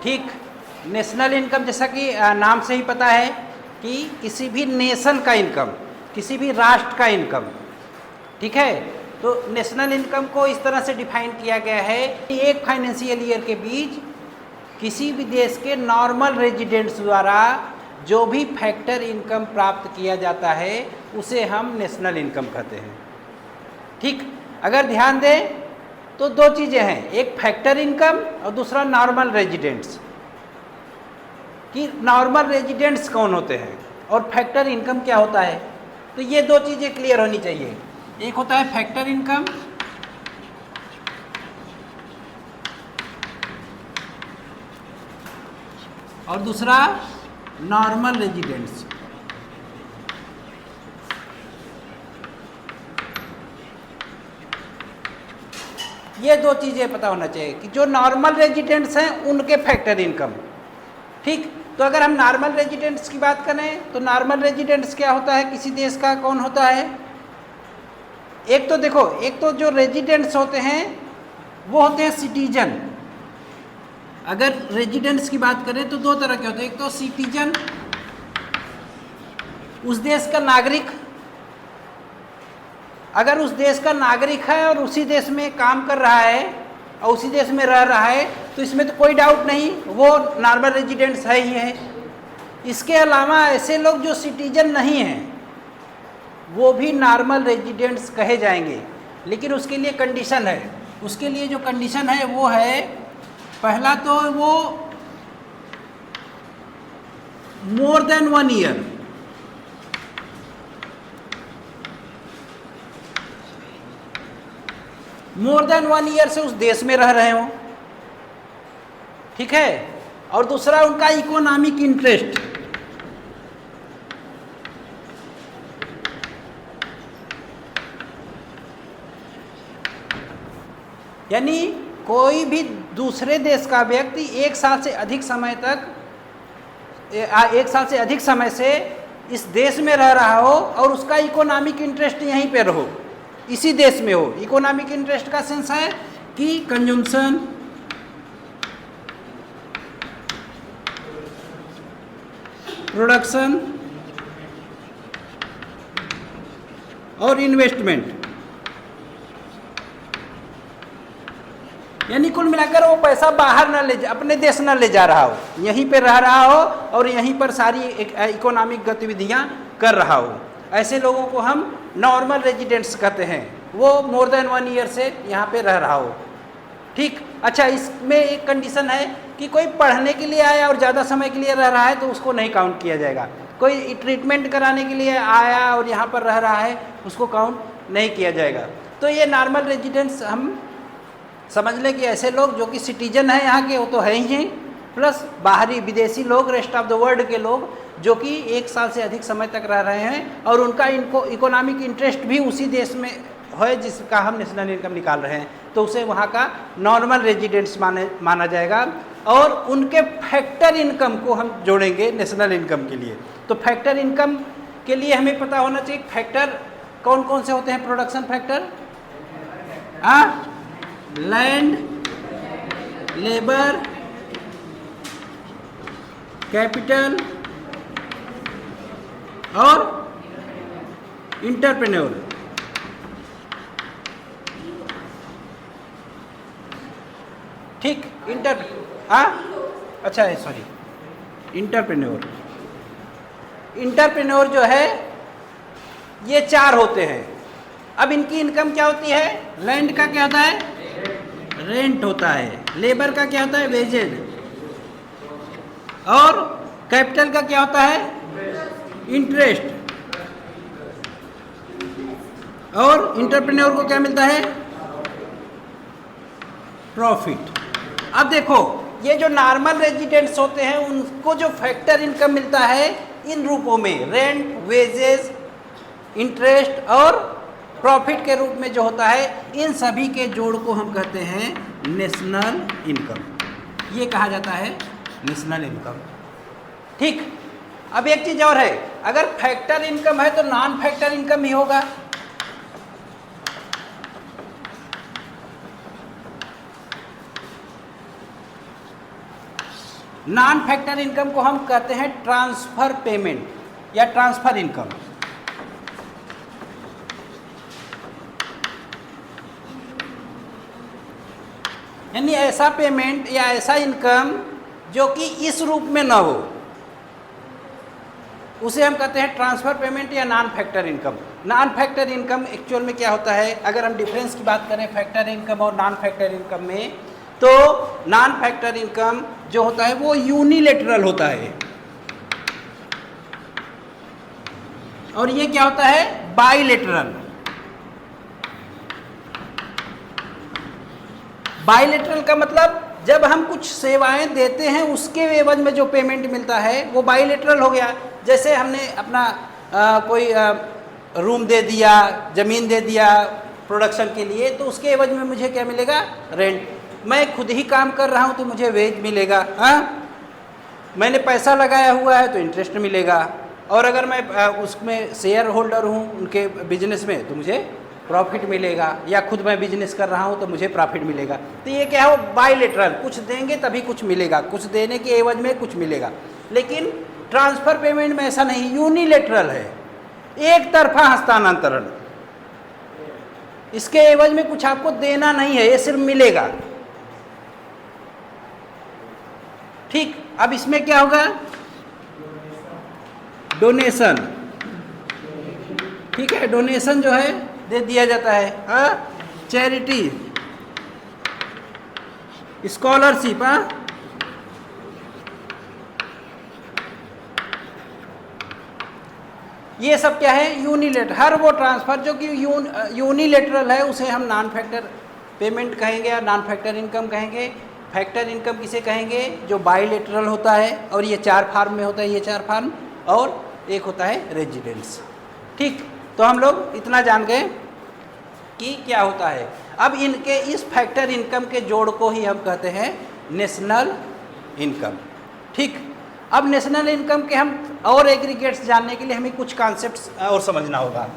ठीक। National income जैसा कि नाम से ही पता है कि किसी भी नेशन का इनकम, किसी भी राष्ट्र का इनकम, ठीक है। तो नेशनल इनकम को इस तरह से डिफाइन किया गया है कि एक फाइनेंशियल ईयर के बीच किसी भी देश के नॉर्मल रेजिडेंट्स द्वारा जो भी फैक्टर इनकम प्राप्त किया जाता है उसे हम नेशनल इनकम कहते हैं। ठीक। अगर ध्यान दें तो दो चीज़ें हैं, एक फैक्टर इनकम और दूसरा नॉर्मल रेजिडेंट्स। कि नॉर्मल रेजिडेंट्स कौन होते हैं और फैक्टर इनकम क्या होता है, तो ये दो चीज़ें क्लियर होनी चाहिए। एक होता है फैक्टर इनकम और दूसरा नॉर्मल रेजिडेंट्स। ये दो चीज़ें पता होना चाहिए कि जो नॉर्मल रेजिडेंट्स हैं उनके फैक्टर इनकम। ठीक। तो अगर हम नॉर्मल रेजिडेंट्स की बात करें तो नॉर्मल रेजिडेंट्स क्या होता है, किसी देश का कौन होता है? एक तो देखो, एक तो जो रेजिडेंट्स होते हैं वो होते हैं सिटीजन। अगर रेजिडेंट्स की बात करें तो दो तरह के होते हैं, एक तो सिटीजन, उस देश का नागरिक। अगर उस देश का नागरिक है और उसी देश में काम कर रहा है और उसी देश में रह रहा है तो इसमें तो कोई डाउट नहीं, वो नॉर्मल रेजिडेंट्स है ही है। इसके अलावा ऐसे लोग जो सिटीजन नहीं हैं वो भी नॉर्मल रेजिडेंट्स कहे जाएंगे, लेकिन उसके लिए कंडीशन है। उसके लिए जो कंडीशन है वो है, पहला तो वो more than 1 year, more than 1 year से उस देश में रह रहे हो, ठीक है। और दूसरा उनका इकोनॉमिक इंटरेस्ट, यानी कोई भी दूसरे देश का व्यक्ति 1 साल से अधिक समय तक, 1 साल से अधिक समय से इस देश में रह रहा हो और उसका इकोनॉमिक इंटरेस्ट यहीं पे रहो, इसी देश में हो। इकोनॉमिक इंटरेस्ट का सेंस है कि कंजम्पशन, प्रोडक्शन और इन्वेस्टमेंट, यानी कुल मिलाकर वो पैसा बाहर न ले, अपने देश न ले जा रहा हो, यहीं पे रह रहा हो और यहीं पर सारी इकोनॉमिक गतिविधियां कर रहा हो। ऐसे लोगों को हम नॉर्मल रेजिडेंट्स कहते हैं, वो मोर देन 1 ईयर से यहाँ पे रह रहा हो। ठीक। अच्छा, इसमें एक कंडीशन है कि कोई पढ़ने के लिए आया और ज़्यादा समय के लिए रह रहा है तो उसको नहीं काउंट किया जाएगा। कोई ट्रीटमेंट कराने के लिए आया और यहाँ पर रह रहा है उसको काउंट नहीं किया जाएगा। तो ये नॉर्मल रेजिडेंट्स हम समझ लें कि ऐसे लोग जो कि सिटीजन हैं यहाँ के, वो तो है ही हैं, प्लस बाहरी विदेशी लोग, रेस्ट ऑफ द वर्ल्ड के लोग जो कि 1 साल से अधिक समय तक रह रहे हैं और उनका इनको इकोनॉमिक इंटरेस्ट भी उसी देश में है जिसका हम नेशनल इनकम निकाल रहे हैं, तो उसे वहाँ का नॉर्मल रेजिडेंट्स माना जाएगा। और उनके फैक्टर इनकम को हम जोड़ेंगे नेशनल इनकम के लिए। तो फैक्टर इनकम के लिए हमें पता होना चाहिए फैक्टर कौन कौन से होते हैं। Production factor, land, labour, capital और इंटरप्रेन्योर। ठीक। अच्छा है, सॉरी, इंटरप्रेन्योर। इंटरप्रेन्योर जो है ये 4 होते हैं। अब इनकी इनकम क्या होती है? लैंड का क्या होता है? रेंट होता है। लेबर का क्या होता है? वेजेज। और कैपिटल का क्या होता है? इंटरेस्ट। और इंटरप्रेन्योर को क्या मिलता है? प्रॉफिट। अब देखो, ये जो नॉर्मल रेजिडेंट्स होते हैं उनको जो फैक्टर इनकम मिलता है इन रूपों में, रेंट, वेजेस, इंटरेस्ट और प्रॉफिट के रूप में जो होता है, इन सभी के जोड़ को हम कहते हैं नेशनल इनकम। ये कहा जाता है नेशनल इनकम। ठीक। अब एक चीज और है, अगर फैक्टर इनकम है तो नॉन फैक्टर इनकम ही होगा। नॉन फैक्टर इनकम को हम कहते हैं ट्रांसफर पेमेंट या ट्रांसफर इनकम। यानी ऐसा पेमेंट या ऐसा इनकम जो कि इस रूप में ना हो, उसे हम कहते हैं ट्रांसफर पेमेंट या non factor income. Non factor income actual में क्या होता है, अगर हम डिफरेंस की बात करें फैक्टर इनकम और नॉन फैक्टर इनकम में, तो नॉन फैक्टर इनकम जो होता है वो यूनिलेटरल होता है, और ये क्या होता है, बाइलेटरल। बाइलेटरल का मतलब जब हम कुछ सेवाएं देते हैं उसके एवज में जो पेमेंट मिलता है वो बाइलेटरल हो गया। जैसे हमने अपना कोई रूम दे दिया, ज़मीन दे दिया प्रोडक्शन के लिए, तो उसके एवज में मुझे क्या मिलेगा, रेंट। मैं खुद ही काम कर रहा हूँ तो मुझे वेज मिलेगा, हाँ। मैंने पैसा लगाया हुआ है तो इंटरेस्ट मिलेगा, और अगर मैं उसमें शेयर होल्डर हूँ उनके बिजनेस में तो मुझे प्रॉफिट मिलेगा, या खुद मैं बिजनेस कर रहा हूँ तो मुझे प्रॉफिट मिलेगा। तो ये क्या हो, बाइलेटरल, कुछ देंगे तभी कुछ मिलेगा, कुछ देने के एवज में कुछ मिलेगा। लेकिन ट्रांसफ़र पेमेंट में ऐसा नहीं, यूनिलेटरल है, एक तरफा हस्तांतरण। इसके एवज में कुछ आपको देना नहीं है, ये सिर्फ मिलेगा। ठीक, अब इसमें क्या होगा, डोनेशन। ठीक है, डोनेशन जो है दे दिया जाता है, हाँ, चैरिटी, स्कॉलरशिप, हाँ, ये सब क्या है, यूनिलेटर। हर वो ट्रांसफ़र जो कि यूनिलेटरल है उसे हम नॉन फैक्टर पेमेंट कहेंगे या नॉन फैक्टर इनकम कहेंगे। फैक्टर इनकम किसे कहेंगे, जो बाइलेटरल होता है, और ये 4 फार्म में होता है, ये 4 फार्म, और एक होता है रेजिडेंस। ठीक, तो हम लोग इतना जान गए कि क्या होता है। अब इनके इस फैक्टर इनकम के जोड़ को ही हम कहते हैं नेशनल इनकम। ठीक, अब नेशनल इनकम के हम और एग्रीगेट्स जानने के लिए हमें कुछ कॉन्सेप्ट्स और समझना होगा।